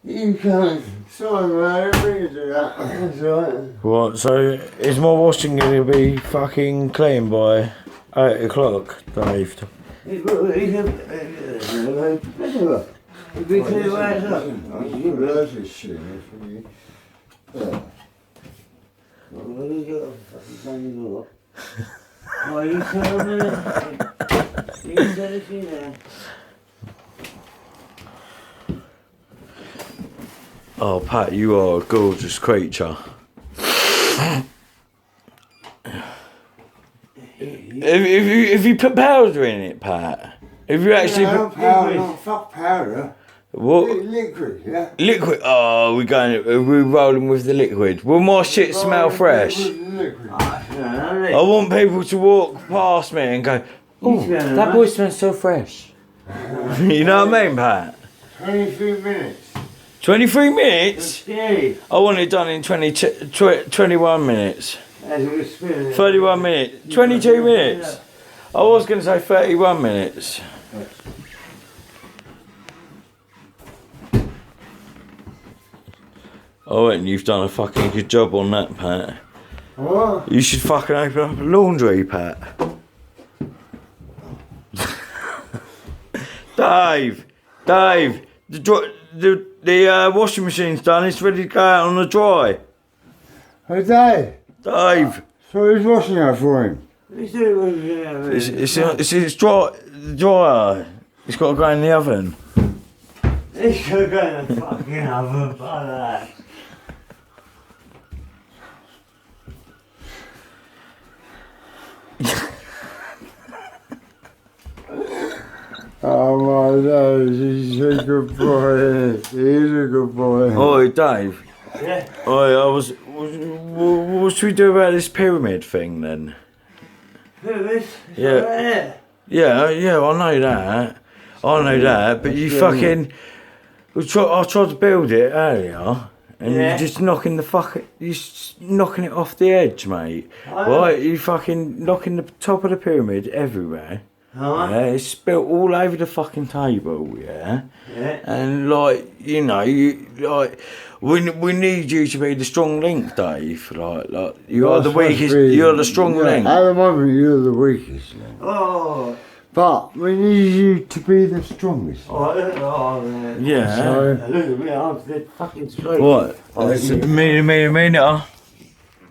You can't. Sorry, mate. I think you do that. That's right. What? So is my washing going to be fucking clean by 8 o'clock, Dave? It'd be clear right up. You realize this shit. Yeah. What do you got? Fucking look. Oh, you tell me. You tell us you there. Oh, Pat, you are a gorgeous creature. If you put powder in it, Pat. If you actually put powder, not fuck powder. What? Liquid, yeah. Liquid. Oh, we're rolling with the liquid. Will my shit smell fresh? I want people to walk past me and go, "Oh, that boy smells so fresh." You know what I mean, Pat? 23 minutes. 23 minutes? Okay. I want it done in 21 minutes. 31 minutes. 22 minutes. I was going to say 31 minutes. Oh, and you've done a fucking good job on that, Pat. What? You should fucking open up a laundry, Pat. Dave, the washing machine's done. It's ready to go out on the dry. Hey, Dave. Dave. So who's washing that for him? It's dryer. It's got to go in the oven. It's got to go in the fucking oven, brother. Oh my God, he's a good boy. He's a good boy. Oi, Dave. Yeah. Oi, what should we do about this pyramid thing then? Pyramid? Yeah. Yeah, I know that. But you fucking. I tried to build it earlier, and you're just knocking it off the edge, mate. Right? You fucking knocking the top of the pyramid everywhere. Yeah, it's spilt all over the fucking table, yeah. And we need you to be the strong link, Dave. Like you are the weakest. You're the strong link. At the moment, you're the weakest link. Oh. But we need you to be the strongest. Yeah. So, look at me, I'm the fucking straight. What? Me,